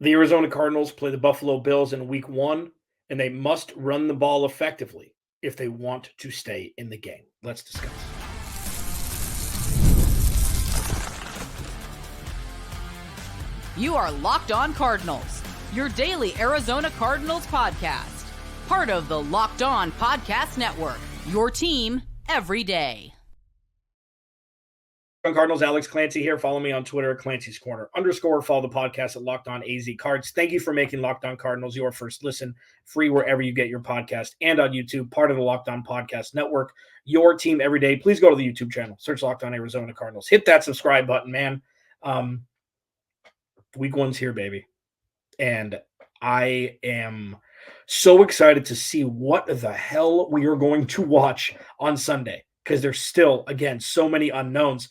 The Arizona Cardinals play the Buffalo Bills in week 1, and they must run the ball effectively if they want to stay in the game. Let's discuss. You are Locked On Cardinals, your daily Arizona Cardinals podcast. Part of the Locked On Podcast Network, your team every day. Cardinals, Alex Clancy here. Follow me on Twitter at Clancy's Corner _ follow the podcast at Locked On AZ Cards. Thank you for making Locked On Cardinals your first listen, free wherever you get your podcast and on YouTube, part of the Locked On Podcast Network, your team every day. Please go to the YouTube channel, search Locked On Arizona Cardinals. Hit that subscribe button, man. Week 1's here, baby. And I am so excited to see what the hell we are going to watch on Sunday, because there's still, again, so many unknowns.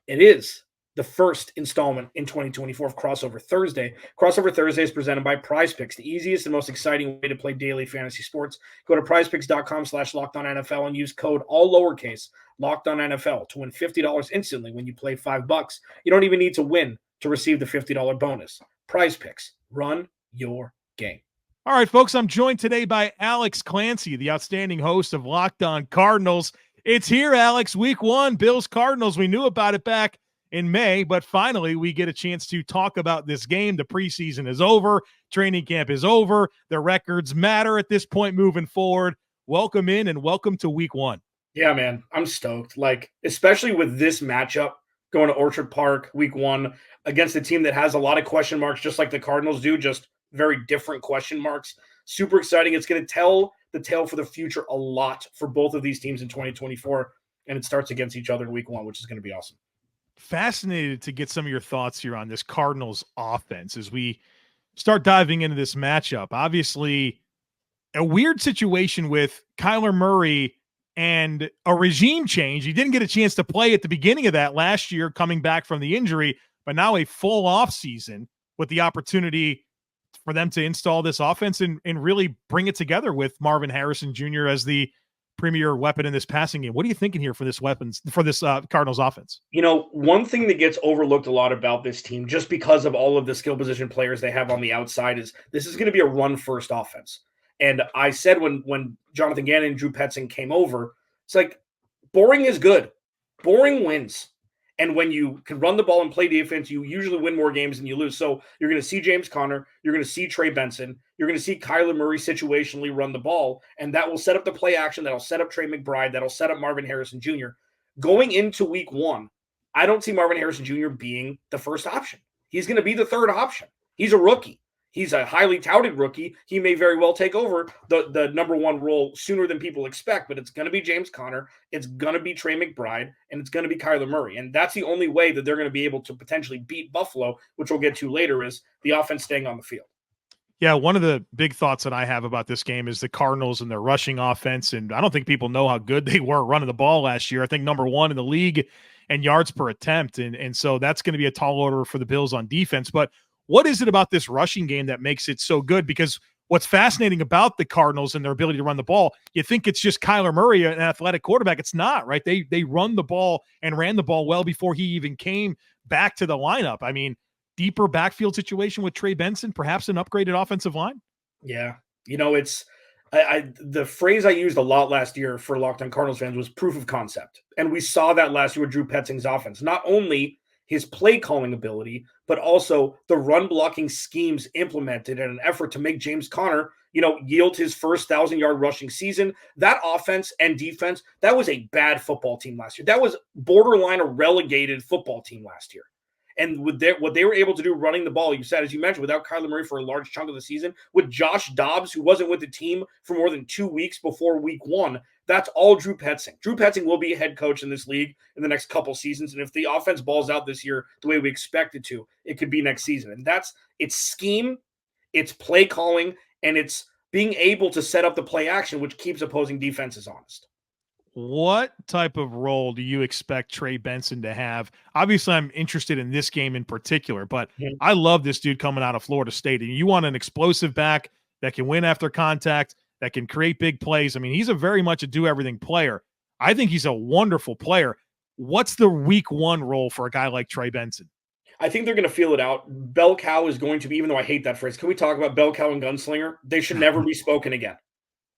It is the first installment in 2024 of Crossover Thursday. Crossover Thursday is presented by Prize Picks, the easiest and most exciting way to play daily fantasy sports. Go to prizepicks.com/LockedOnNFL and use code all lowercase LockedOnNFL to win $50 instantly when you play $5. You don't even need to win to receive the $50 bonus. Prize Picks, run your game. All right, folks, I'm joined today by Alex Clancy, the outstanding host of Locked On Cardinals. It's here, Alex. Week 1, Bills Cardinals. We knew about it back in May, but finally we get a chance to talk about this game. The preseason is over. Training camp is over. The records matter at this point moving forward. Welcome in and welcome to week 1. Yeah, man, I'm stoked. Especially with this matchup going to Orchard Park week 1 against a team that has a lot of question marks, just like the Cardinals do, just very different question marks. Super exciting. It's going to tell the tale for the future a lot for both of these teams in 2024, and it starts against each other in week 1, which is going to be awesome. Fascinated to get some of your thoughts here on this Cardinals offense as we start diving into this matchup. Obviously, a weird situation with Kyler Murray and a regime change. He didn't get a chance to play at the beginning of that last year, coming back from the injury, but now a full off season with the opportunity for them to install this offense and really bring it together with Marvin Harrison Jr. as the premier weapon in this passing game. What are you thinking here for this Cardinals offense? You know, one thing that gets overlooked a lot about this team, just because of all of the skill position players they have on the outside, is this is going to be a run-first offense. And I said when Jonathan Gannon and Drew Petzing came over, it's like, boring is good. Boring wins. And when you can run the ball and play defense, you usually win more games than you lose. So you're going to see James Conner. You're going to see Trey Benson. You're going to see Kyler Murray situationally run the ball. And that will set up the play action. That'll set up Trey McBride. That'll set up Marvin Harrison Jr. Going into week 1, I don't see Marvin Harrison Jr. being the first option. He's going to be the third option. He's a rookie. He's a highly touted rookie. He may very well take over the number 1 role sooner than people expect, but it's going to be James Conner, it's going to be Trey McBride, and it's going to be Kyler Murray. And that's the only way that they're going to be able to potentially beat Buffalo, which we'll get to later, is the offense staying on the field. Yeah, one of the big thoughts that I have about this game is the Cardinals and their rushing offense, and I don't think people know how good they were running the ball last year. I think number 1 in the league and yards per attempt, and so that's going to be a tall order for the Bills on defense. But what is it about this rushing game that makes it so good? Because what's fascinating about the Cardinals and their ability to run the ball, you think it's just Kyler Murray, an athletic quarterback. It's not, right? They run the ball and ran the ball well before he even came back to the lineup. I mean, deeper backfield situation with Trey Benson, perhaps an upgraded offensive line? Yeah. You know, it's the phrase I used a lot last year for Locked On Cardinals fans was proof of concept. And we saw that last year with Drew Petzing's offense. Not only his play calling ability, but also the run blocking schemes implemented in an effort to make James Conner, yield his first 1,000-yard rushing season. That offense and defense, that was a bad football team last year. That was borderline a relegated football team last year. And with what they were able to do running the ball, as you mentioned, without Kyler Murray for a large chunk of the season, with Josh Dobbs, who wasn't with the team for more than 2 weeks before week 1, that's all Drew Petzing. Drew Petzing will be a head coach in this league in the next couple seasons. And if the offense balls out this year the way we expect it to, it could be next season. And that's its scheme, its play calling, and it's being able to set up the play action, which keeps opposing defenses honest. What type of role do you expect Trey Benson to have? Obviously, I'm interested in this game in particular, but I love this dude coming out of Florida State. And you want an explosive back that can win after contact, that can create big plays. I mean, he's a very much a do-everything player. I think he's a wonderful player. What's the week 1 role for a guy like Trey Benson? I think they're going to feel it out. Bell cow is going to be, even though I hate that phrase, can we talk about bell cow and gunslinger? They should never be spoken again.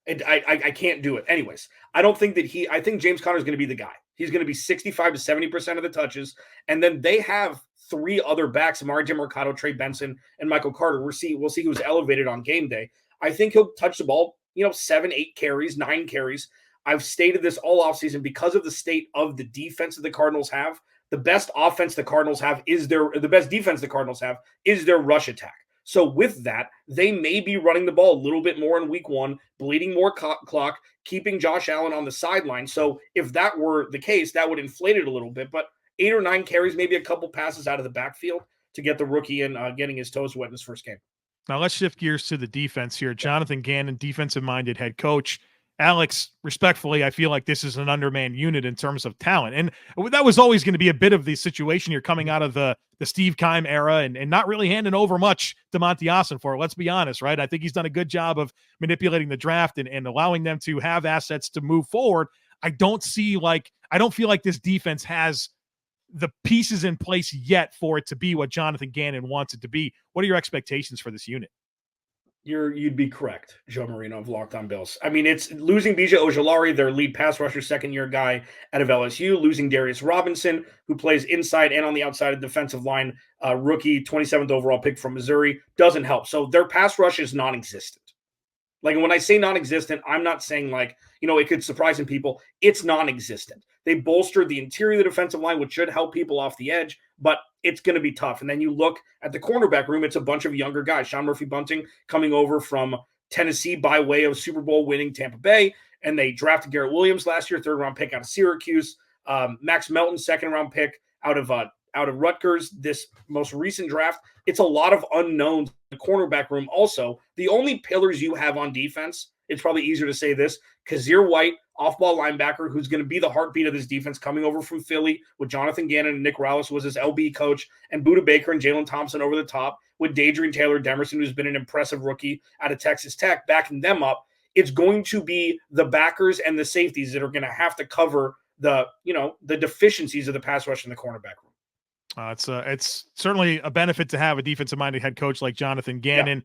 I can't do it. Anyways, I don't think that I think James Conner is going to be the guy. He's going to be 65 to 70% of the touches. And then they have three other backs, Amari Mercado, Trey Benson, and Michael Carter. We'll see who's elevated on game day. I think he'll touch the ball, 7, 8 carries, 9 carries. I've stated this all offseason because of the state of the defense that the Cardinals have. The best offense the Cardinals have the best defense the Cardinals have is their rush attack. So with that, they may be running the ball a little bit more in week 1, bleeding more clock, keeping Josh Allen on the sideline. So if that were the case, that would inflate it a little bit. But 8 or 9 carries, maybe a couple passes out of the backfield to get the rookie in getting his toes wet in his first game. Now let's shift gears to the defense here. Jonathan Gannon, defensive-minded head coach. Alex, respectfully, I feel like this is an undermanned unit in terms of talent. And that was always going to be a bit of the situation here coming out of the Steve Keim era and not really handing over much to Monty Ossenfort. Let's be honest, right? I think he's done a good job of manipulating the draft and allowing them to have assets to move forward. I don't feel like this defense has the pieces in place yet for it to be what Jonathan Gannon wants it to be. What are your expectations for this unit? You'd be correct, Joe Marino of Locked On Bills. I mean, it's losing BJ Ojulari, their lead pass rusher, second-year guy out of LSU, losing Darius Robinson, who plays inside and on the outside of defensive line, rookie, 27th overall pick from Missouri, doesn't help. So their pass rush is non-existent. Like, when I say non-existent, I'm not saying it could surprise some people. It's non-existent. They bolstered the interior of the defensive line, which should help people off the edge, but it's going to be tough. And then you look at the cornerback room, it's a bunch of younger guys. Sean Murphy-Bunting coming over from Tennessee by way of Super Bowl winning Tampa Bay, and they drafted Garrett Williams last year, 3rd-round pick out of Syracuse. Max Melton, 2nd-round pick out of Rutgers, this most recent draft. It's a lot of unknowns in the cornerback room. Also, the only pillars you have on defense, it's probably easier to say this, Kyzir White, off-ball linebacker, who's going to be the heartbeat of this defense, coming over from Philly with Jonathan Gannon and Nick Rallis was his LB coach, and Budda Baker and Jalen Thompson over the top with Dadrian Taylor-Demerson, who's been an impressive rookie out of Texas Tech, backing them up. It's going to be the backers and the safeties that are going to have to cover the deficiencies of the pass rush in the cornerback room. It's certainly a benefit to have a defensive-minded head coach like Jonathan Gannon. Yeah.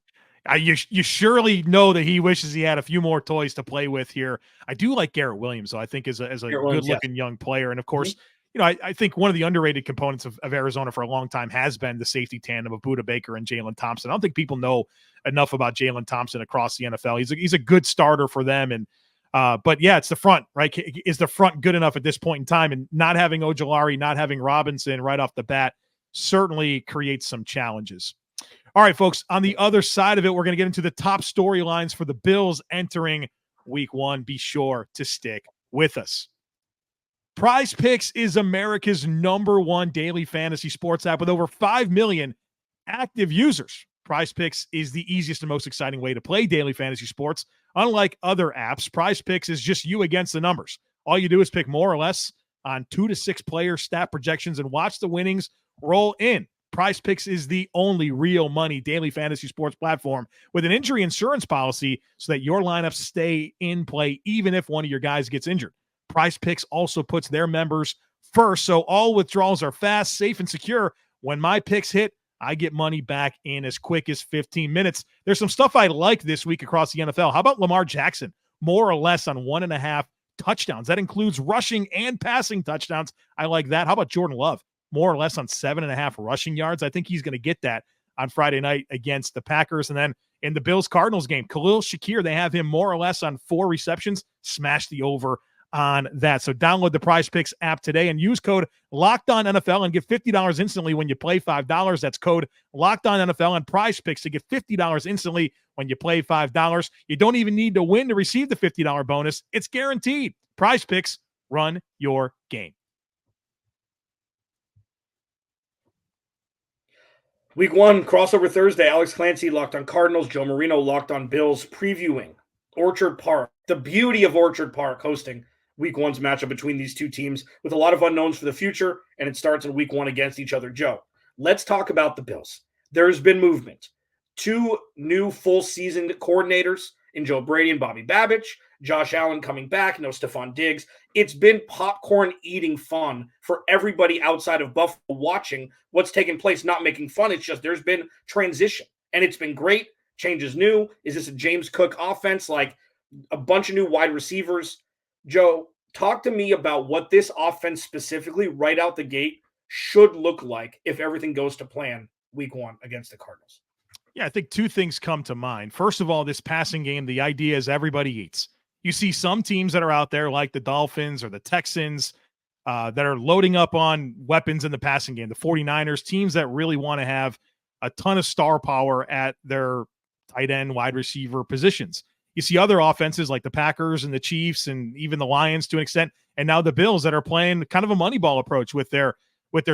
You surely know that he wishes he had a few more toys to play with here. I do like Garrett Williams, though. I think as a good-looking young player. And, of course, I think one of the underrated components of Arizona for a long time has been the safety tandem of Budda Baker and Jalen Thompson. I don't think people know enough about Jalen Thompson across the NFL. He's a good starter for them. And but, yeah, it's the front, right? Is the front good enough at this point in time? And not having Ojulari, not having Robinson right off the bat certainly creates some challenges. All right, folks, on the other side of it, we're going to get into the top storylines for the Bills entering week 1. Be sure to stick with us. Prize Picks is America's #1 daily fantasy sports app with over 5 million active users. Prize Picks is the easiest and most exciting way to play daily fantasy sports. Unlike other apps, Prize Picks is just you against the numbers. All you do is pick more or less on 2 to 6 player stat projections and watch the winnings roll in. Prize Picks is the only real money daily fantasy sports platform with an injury insurance policy so that your lineups stay in play even if one of your guys gets injured. Prize Picks also puts their members first, so all withdrawals are fast, safe, and secure. When my picks hit, I get money back in as quick as 15 minutes. There's some stuff I like this week across the NFL. How about Lamar Jackson? More or less on 1.5 touchdowns. That includes rushing and passing touchdowns. I like that. How about Jordan Love? More or less on 7.5 rushing yards. I think he's going to get that on Friday night against the Packers. And then in the Bills-Cardinals game, Khalil Shakir, they have him more or less on 4 receptions. Smash the over on that. So download the Prize Picks app today and use code LOCKEDONNFL and get $50 instantly when you play $5. That's code LOCKEDONNFL and Prize Picks to get $50 instantly when you play $5. You don't even need to win to receive the $50 bonus. It's guaranteed. Prize Picks, run your game. Week 1, crossover Thursday. Alex Clancy, Locked On Cardinals. Joe Marino, Locked On Bills, previewing Orchard Park. The beauty of Orchard Park hosting Week 1's matchup between these two teams with a lot of unknowns for the future, and it starts in Week 1 against each other. Joe, let's talk about the Bills. There's been movement. 2 new full-season coordinators in Joe Brady and Bobby Babich, Josh Allen coming back, no Stephon Diggs. It's been popcorn eating fun for everybody outside of Buffalo watching what's taking place, not making fun. It's just there's been transition, and it's been great. Change is new. Is this a James Cook offense? Like a bunch of new wide receivers. Joe, talk to me about what this offense specifically right out the gate should look like if everything goes to plan week 1 against the Cardinals. Yeah, I think two things come to mind. First of all, this passing game, the idea is everybody eats. You see some teams that are out there like the Dolphins or the Texans that are loading up on weapons in the passing game. The 49ers, teams that really want to have a ton of star power at their tight end, wide receiver positions. You see other offenses like the Packers and the Chiefs and even the Lions to an extent, and now the Bills that are playing kind of a money ball approach with their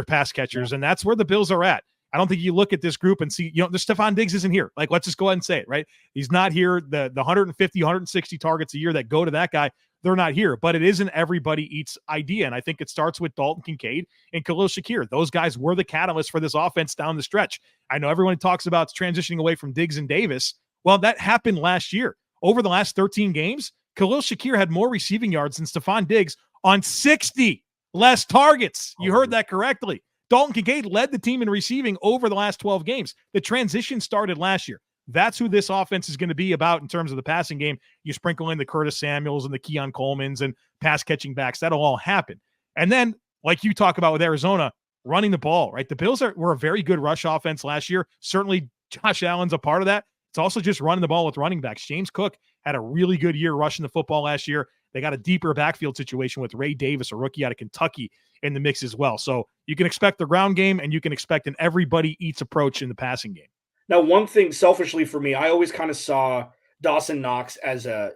pass catchers, and that's where the Bills are at. I don't think you look at this group and see, the Stephon Diggs isn't here. Like, let's just go ahead and say it, right? He's not here. The 150, 160 targets a year that go to that guy, they're not here. But it isn't everybody eats idea, and I think it starts with Dalton Kincaid and Khalil Shakir. Those guys were the catalyst for this offense down the stretch. I know everyone talks about transitioning away from Diggs and Davis. Well, that happened last year. Over the last 13 games, Khalil Shakir had more receiving yards than Stephon Diggs on 60 less targets. You heard that correctly. Dalton Kincaid led the team in receiving over the last 12 games. The transition started last year. That's who this offense is going to be about in terms of the passing game. You sprinkle in the Curtis Samuels and the Keon Colemans and pass catching backs. That'll all happen. And then, like you talk about with Arizona, running the ball, right? The Bills were a very good rush offense last year. Certainly Josh Allen's a part of that. It's also just running the ball with running backs. James Cook had a really good year rushing the football last year. They got a deeper backfield situation with Ray Davis, a rookie out of Kentucky, in the mix as well. So you can expect the ground game, and you can expect an everybody eats approach in the passing game. Now, one thing selfishly for me, I always kind of saw Dawson Knox as an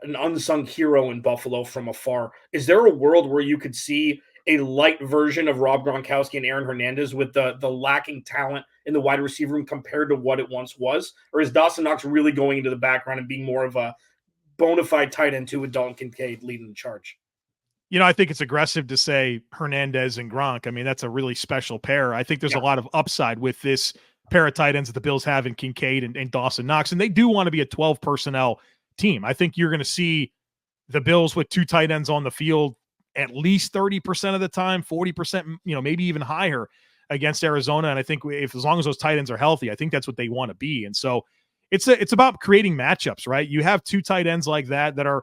unsung hero in Buffalo from afar. Is there a world where you could see a light version of Rob Gronkowski and Aaron Hernandez with the lacking talent in the wide receiver room compared to what it once was? Or is Dawson Knox really going into the background and being more of a bona fide tight end too with Dalton Kincaid leading the charge? I think it's aggressive to say Hernandez and Gronk. I mean, that's a really special pair. I think there's a lot of upside with this pair of tight ends that the Bills have in Kincaid and Dawson Knox, and they do want to be a 12 personnel team. I think you're going to see the Bills with two tight ends on the field at least 30% of the time, 40%, maybe even higher against Arizona. And I think as long as those tight ends are healthy, I think that's what they want to be. And so it's about creating matchups, right? You have two tight ends like that are,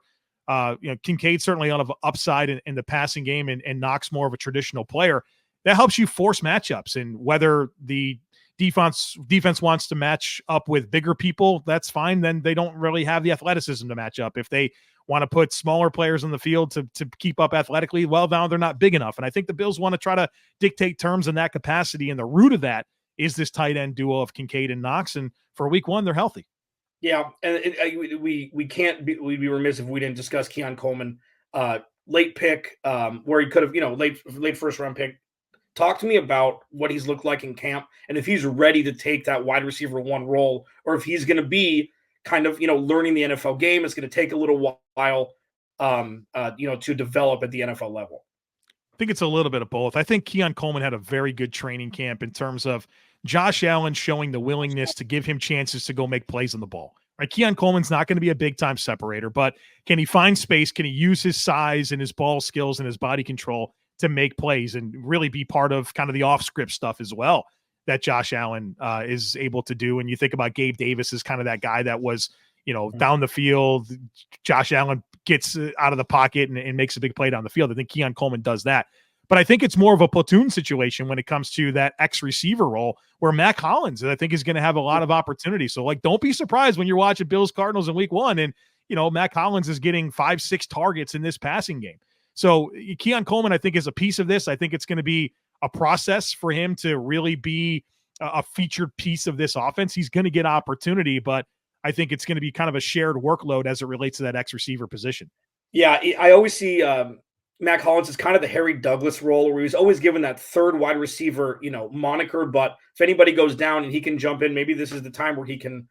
Kincaid certainly on of upside in the passing game and Knox more of a traditional player. That helps you force matchups, and whether the defense wants to match up with bigger people, that's fine. Then they don't really have the athleticism to match up. If they want to put smaller players on the field to keep up athletically, well, now they're not big enough. And I think the Bills want to try to dictate terms in that capacity. And the root of that is this tight end duo of Kincaid and Knox. And for week 1, they're healthy. Yeah, and we'd be remiss if we didn't discuss Keon Coleman, late pick, where he could have, late first round pick. Talk to me about what he's looked like in camp, and if he's ready to take that wide receiver 1 role, or if he's going to be kind of learning the NFL game. It's going to take a little while, to develop at the NFL level. I think it's a little bit of both. I think Keon Coleman had a very good training camp in terms of Josh Allen showing the willingness to give him chances to go make plays on the ball. Right? Keon Coleman's not going to be a big-time separator, but can he find space? Can he use his size and his ball skills and his body control to make plays and really be part of kind of the off-script stuff as well that Josh Allen is able to do? And you think about Gabe Davis as kind of that guy that was, down the field. Josh Allen gets out of the pocket and makes a big play down the field. I think Keon Coleman does that. But I think it's more of a platoon situation when it comes to that X-receiver role where Mac Hollins, I think, is going to have a lot of opportunity. So, don't be surprised when you're watching Bills Cardinals in week 1 and, Mac Hollins is getting 5-6 targets in this passing game. So Keon Coleman, I think, is a piece of this. I think it's going to be a process for him to really be a featured piece of this offense. He's going to get opportunity, but I think it's going to be kind of a shared workload as it relates to that X-receiver position. Yeah, I always see Mac Hollins is kind of the Harry Douglas role where he's always given that third wide receiver, moniker. But if anybody goes down and he can jump in, maybe this is the time where he can,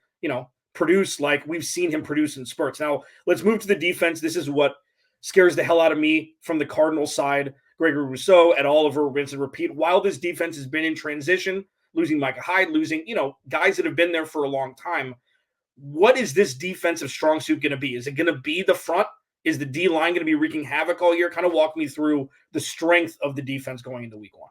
produce like we've seen him produce in spurts. Now, let's move to the defense. This is what scares the hell out of me from the Cardinals side. Gregory Rousseau, Ed Oliver, rinse and repeat. While this defense has been in transition, losing Micah Hyde, losing, guys that have been there for a long time, what is this defensive strong suit going to be? Is it going to be the front? Is the D-line going to be wreaking havoc all year? Kind of walk me through the strength of the defense going into week 1.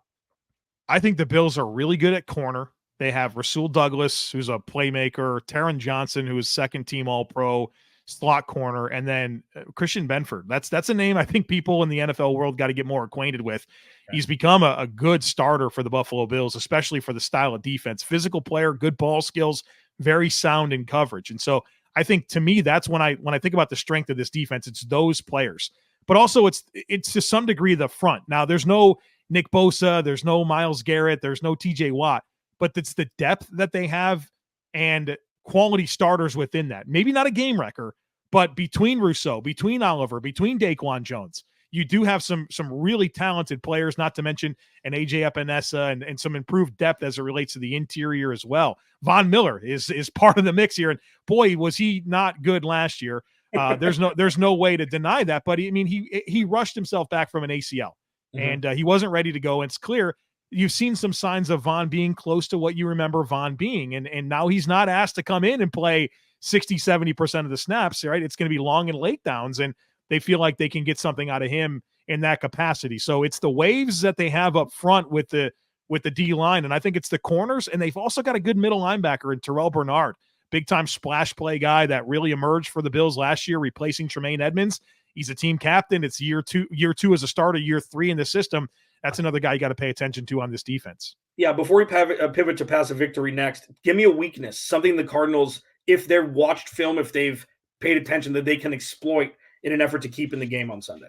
I think the Bills are really good at corner. They have Rasul Douglas, who's a playmaker, Taron Johnson, who is second-team All-Pro, slot corner, and then Christian Benford. That's a name I think people in the NFL world got to get more acquainted with. Okay. He's become a good starter for the Buffalo Bills, especially for the style of defense. Physical player, good ball skills, very sound in coverage. And so I think, to me, that's when I think about the strength of this defense, it's those players. But also it's to some degree the front. Now, there's no Nick Bosa, there's no Myles Garrett, there's no TJ Watt, but it's the depth that they have and quality starters within that. Maybe not a game wrecker, but between Rousseau, between Oliver, between Daquan Jones, you do have some really talented players, not to mention an AJ Epinesa and some improved depth as it relates to the interior as well. Von Miller is part of the mix here, and boy, was he not good last year. There's no way to deny that, but he rushed himself back from an ACL. And he wasn't ready to go. And it's clear you've seen some signs of Von being close to what you remember Von being. And now he's not asked to come in and play 60, 70% of the snaps, right? It's going to be long and late downs, and they feel like they can get something out of him in that capacity. So it's the waves that they have up front with the D-line, and I think it's the corners, and they've also got a good middle linebacker in Terrell Bernard, big-time splash play guy that really emerged for the Bills last year, replacing Tremaine Edmonds. He's a team captain. It's year two as a starter, year 3 in the system. That's another guy you got to pay attention to on this defense. Yeah, before we pivot to passive victory next, give me a weakness, something the Cardinals, if they're watched film, if they've paid attention, that they can exploit in an effort to keep in the game on Sunday.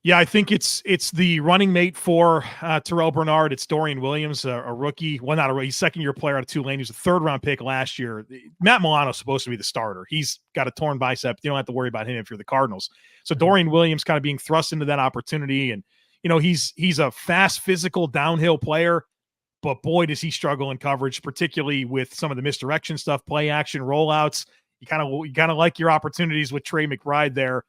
Yeah, I think it's the running mate for Terrell Bernard. It's Dorian Williams, a rookie. Well, not a rookie, second-year player out of Tulane. He was a third-round pick last year. Matt Milano's supposed to be the starter. He's got a torn bicep. You don't have to worry about him if you're the Cardinals. So Dorian Williams kind of being thrust into that opportunity. And, he's a fast, physical, downhill player. But, boy, does he struggle in coverage, particularly with some of the misdirection stuff, play action, rollouts. You kind of like your opportunities with Trey McBride there.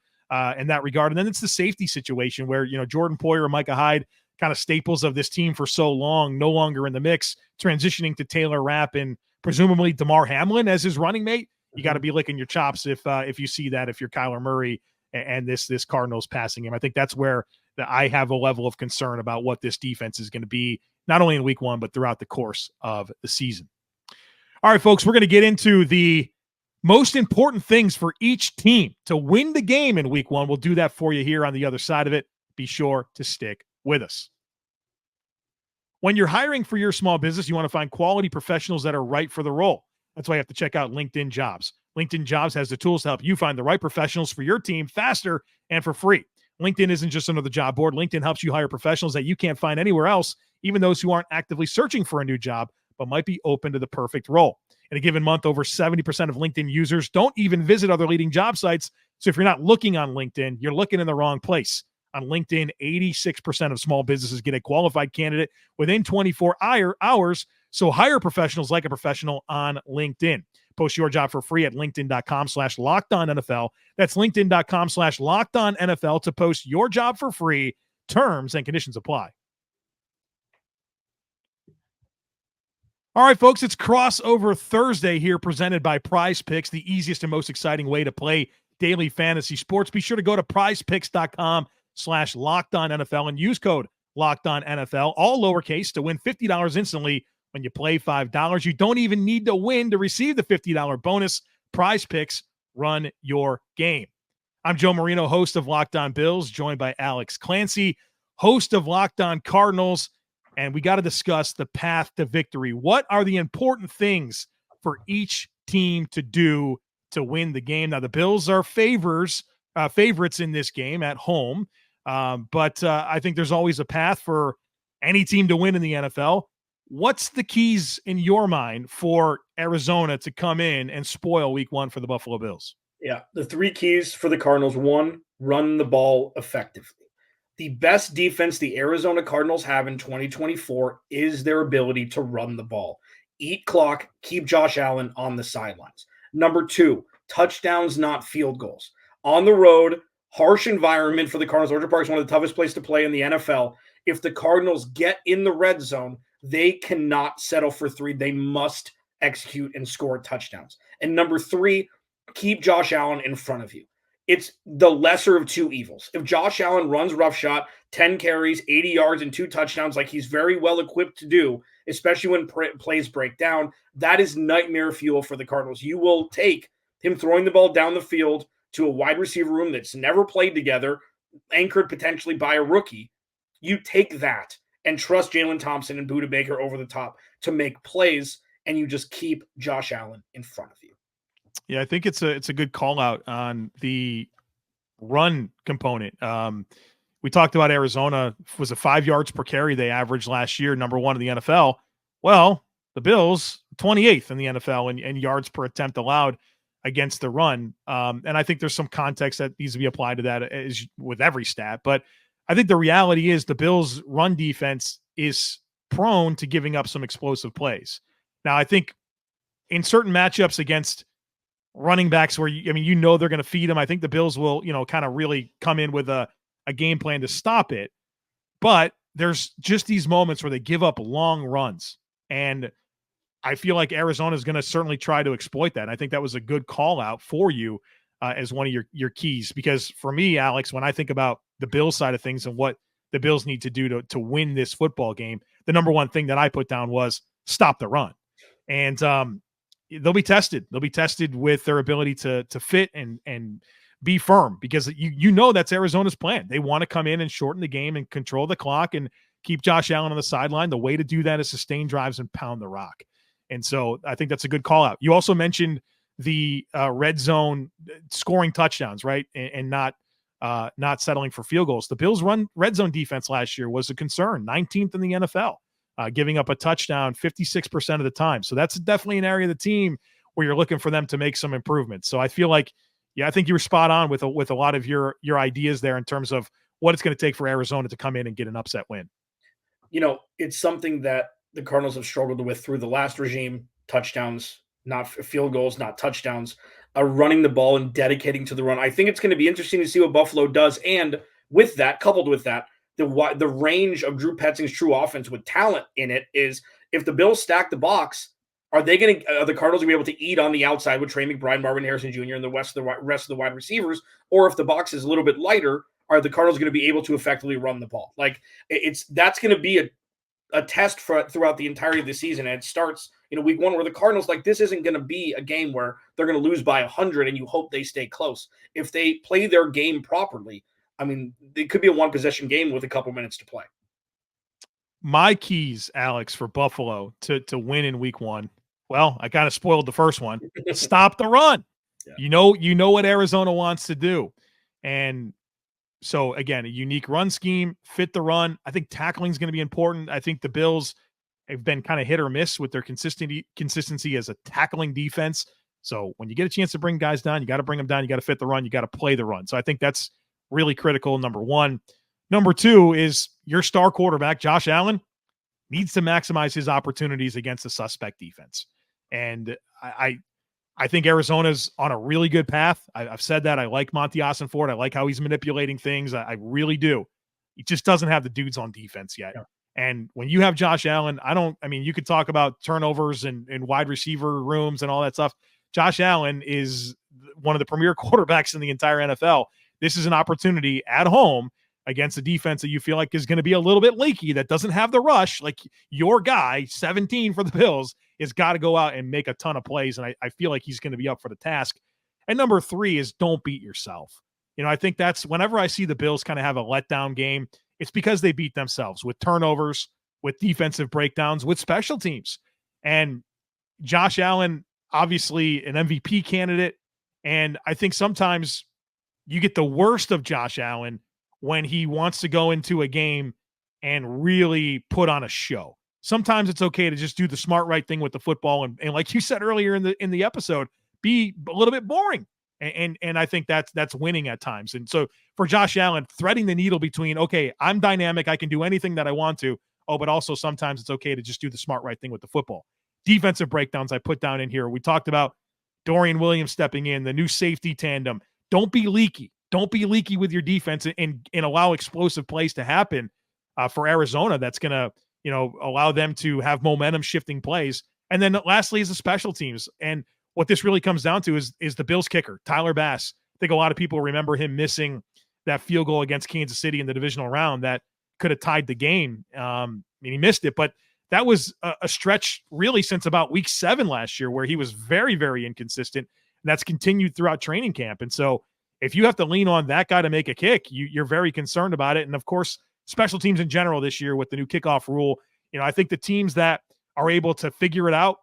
In that regard. And then it's the safety situation where, Jordan Poyer and Micah Hyde, kind of staples of this team for so long, no longer in the mix, transitioning to Taylor Rapp and presumably DeMar Hamlin as his running mate. You got to be licking your chops if you see that, if you're Kyler Murray and this Cardinals passing him. I think that's where I have a level of concern about what this defense is going to be, not only in week 1, but throughout the course of the season. All right, folks, we're going to get into the most important things for each team to win the game in week 1. We'll do that for you here on the other side of it. Be sure to stick with us. When you're hiring for your small business, you want to find quality professionals that are right for the role. That's why you have to check out LinkedIn Jobs. LinkedIn Jobs has the tools to help you find the right professionals for your team faster and for free. LinkedIn isn't just another job board. LinkedIn helps you hire professionals that you can't find anywhere else, even those who aren't actively searching for a new job, but might be open to the perfect role. In a given month, over 70% of LinkedIn users don't even visit other leading job sites. So if you're not looking on LinkedIn, you're looking in the wrong place. On LinkedIn, 86% of small businesses get a qualified candidate within 24 hours. So hire professionals like a professional on LinkedIn. Post your job for free at linkedin.com/LockedOnNFL. That's linkedin.com/LockedOnNFL to post your job for free. Terms and conditions apply. All right, folks, it's Crossover Thursday here, presented by Prize Picks, the easiest and most exciting way to play daily fantasy sports. Be sure to go to prizepicks.com/LockedOnNFL and use code LockedOnNFL, all lowercase, to win $50 instantly when you play $5. You don't even need to win to receive the $50 bonus. Prize Picks, run your game. I'm Joe Marino, host of Locked On Bills, joined by Alex Clancy, host of Locked On Cardinals. And we got to discuss the path to victory. What are the important things for each team to do to win the game? Now, the Bills are favorites in this game at home, but I think there's always a path for any team to win in the NFL. What's the keys in your mind for Arizona to come in and spoil week 1 for the Buffalo Bills? Yeah, the 3 keys for the Cardinals. 1, run the ball effectively. The best defense the Arizona Cardinals have in 2024 is their ability to run the ball. Eat clock, keep Josh Allen on the sidelines. Number 2, touchdowns, not field goals. On the road, harsh environment for the Cardinals. Orchard Park is one of the toughest places to play in the NFL. If the Cardinals get in the red zone, they cannot settle for 3. They must execute, and score touchdowns. And number 3, keep Josh Allen in front of you. It's the lesser of two evils. If Josh Allen runs roughshod, 10 carries, 80 yards, and 2 touchdowns like he's very well equipped to do, especially when plays break down, that is nightmare fuel for the Cardinals. You will take him throwing the ball down the field to a wide receiver room that's never played together, anchored potentially by a rookie. You take that and trust Jalen Thompson and Budda Baker over the top to make plays, and you just keep Josh Allen in front of you. Yeah, I think it's a good call out on the run component. We talked about Arizona was a 5 yards per carry they averaged last year, number 1 in the NFL. Well, the Bills 28th in the NFL in yards per attempt allowed against the run. And I think there's some context that needs to be applied to that as with every stat. But I think the reality is the Bills' run defense is prone to giving up some explosive plays. Now, I think in certain matchups against running backs where they're going to feed them, I think the Bills will, kind of really come in with a game plan to stop it. But there's just these moments where they give up long runs. And I feel like Arizona is going to certainly try to exploit that. And I think that was a good call out for you as one of your keys, because for me, Alex, when I think about the Bills side of things and what the Bills need to do to win this football game, the number one thing that I put down was stop the run. And they'll be tested. They'll be tested with their ability to fit and be firm, because that's Arizona's plan. They want to come in and shorten the game and control the clock and keep Josh Allen on the sideline. The way to do that is sustain drives and pound the rock. And so I think that's a good call out. You also mentioned the red zone scoring touchdowns, right? And not settling for field goals. The Bills' red zone defense last year was a concern, 19th in the NFL, giving up a touchdown 56% of the time. So that's definitely an area of the team where you're looking for them to make some improvements. So I feel like, I think you were spot on with a lot of your ideas there in terms of what it's going to take for Arizona to come in and get an upset win. It's something that the Cardinals have struggled with through the last regime: touchdowns, not field goals, not touchdowns, running the ball and dedicating to the run. I think it's going to be interesting to see what Buffalo does. And with that, coupled with that, the range of Drew Petzing's true offense with talent in it is, if the Bills stack the box, are the Cardinals going to be able to eat on the outside with Trey McBride, Marvin Harrison Jr., and the rest of the wide receivers? Or if the box is a little bit lighter, are the Cardinals going to be able to effectively run the ball? Like, that's going to be a test throughout the entirety of the season. And it starts, week 1, where the Cardinals, this isn't going to be a game where they're going to lose by 100 and you hope they stay close. If they play their game properly, it could be a 1-possession game with a couple minutes to play. My keys, Alex, for Buffalo to win in week 1. Well, I kind of spoiled the first one. Stop the run. Yeah. You know what Arizona wants to do. And so, again, a unique run scheme, fit the run. I think tackling is going to be important. I think the Bills have been kind of hit or miss with their consistency as a tackling defense. So when you get a chance to bring guys down, you got to bring them down. You got to fit the run. You got to play the run. So I think that's really critical, number 1. Number 2 is your star quarterback, Josh Allen, needs to maximize his opportunities against a suspect defense. And I think Arizona's on a really good path. I've said that. I like Monty Ossenford. I like how he's manipulating things. I really do. He just doesn't have the dudes on defense yet. Yeah. And when you have Josh Allen, you could talk about turnovers and wide receiver rooms and all that stuff. Josh Allen is one of the premier quarterbacks in the entire NFL. This is an opportunity at home against a defense that you feel like is going to be a little bit leaky, that doesn't have the rush. Like, your guy, 17 for the Bills, has got to go out and make a ton of plays. And I feel like he's going to be up for the task. And number 3 is don't beat yourself. I think that's, whenever I see the Bills kind of have a letdown game, it's because they beat themselves with turnovers, with defensive breakdowns, with special teams. And Josh Allen, obviously an MVP candidate. And I think sometimes you get the worst of Josh Allen when he wants to go into a game and really put on a show. Sometimes it's okay to just do the smart right thing with the football. And like you said earlier in the episode, be a little bit boring. And I think that's winning at times. And so for Josh Allen, threading the needle between, okay, I'm dynamic, I can do anything that I want to. Oh, but also sometimes it's okay to just do the smart right thing with the football. Defensive breakdowns I put down in here. We talked about Dorian Williams stepping in, the new safety tandem. Don't be leaky. Don't be leaky with your defense and allow explosive plays to happen for Arizona. That's going to, allow them to have momentum shifting plays. And then lastly is the special teams. And what this really comes down to is the Bills kicker, Tyler Bass. I think a lot of people remember him missing that field goal against Kansas City in the divisional round that could have tied the game. He missed it, but that was a stretch really since about week 7 last year where he was very, very inconsistent. And that's continued throughout training camp. And so if you have to lean on that guy to make a kick, you're very concerned about it. And of course, special teams in general this year with the new kickoff rule, I think the teams that are able to figure it out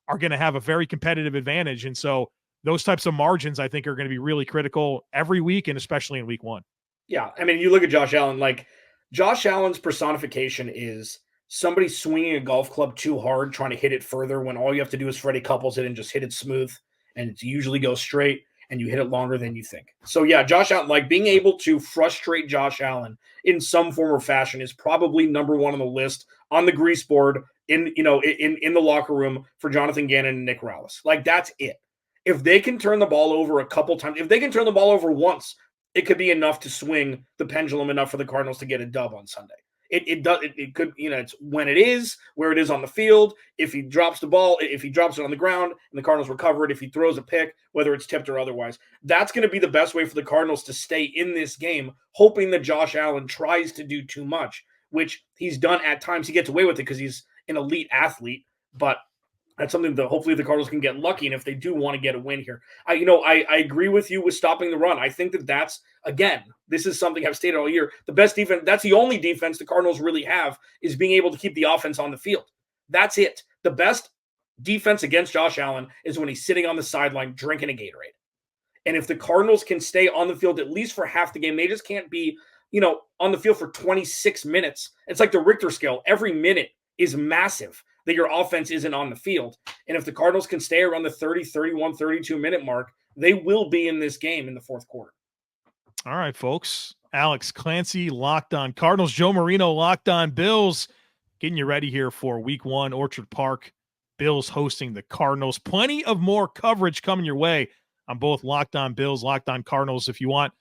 are going to have a very competitive advantage. And so those types of margins, I think, are going to be really critical every week and especially in week 1. Yeah. I mean, you look at Josh Allen, like Josh Allen's personification is somebody swinging a golf club too hard, trying to hit it further when all you have to do is Freddie Couples it and just hit it smooth. And it usually goes straight and you hit it longer than you think. So yeah, Josh Allen, like being able to frustrate Josh Allen in some form or fashion is probably number 1 on the list on the grease board in the locker room for Jonathan Gannon and Nick Rallis. Like that's it. If they can turn the ball over a couple times, if they can turn the ball over once, it could be enough to swing the pendulum enough for the Cardinals to get a dub on Sunday. It could, it's when it is, where it is on the field. If he drops the ball, if he drops it on the ground and the Cardinals recover it, if he throws a pick, whether it's tipped or otherwise, that's going to be the best way for the Cardinals to stay in this game, hoping that Josh Allen tries to do too much, which he's done at times. He gets away with it because he's an elite athlete, but that's something that hopefully the Cardinals can get lucky. And if they do want to get a win here, I agree with you with stopping the run. I think that's, again, this is something I've stated all year. The best defense, that's the only defense the Cardinals really have, is being able to keep the offense on the field. That's it. The best defense against Josh Allen is when he's sitting on the sideline drinking a Gatorade. And if the Cardinals can stay on the field at least for half the game, they just can't be, on the field for 26 minutes. It's like the Richter scale. Every minute is massive that your offense isn't on the field. And if the Cardinals can stay around the 30, 31, 32-minute mark, they will be in this game in the fourth quarter. All right, folks. Alex Clancy, Locked On Cardinals. Joe Marino, Locked On Bills. Getting you ready here for week 1, Orchard Park. Bills hosting the Cardinals. Plenty of more coverage coming your way on both Locked On Bills, Locked On Cardinals. If you want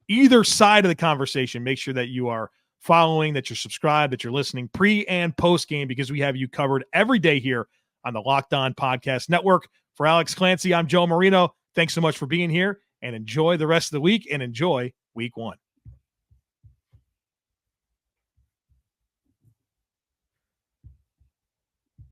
either side of the conversation, make sure that you are following, that you're subscribed, that you're listening pre and post game, because we have you covered every day here on the Locked On Podcast Network. For Alex Clancy, I'm Joe Marino. Thanks so much for being here, and enjoy the rest of the week and enjoy week 1.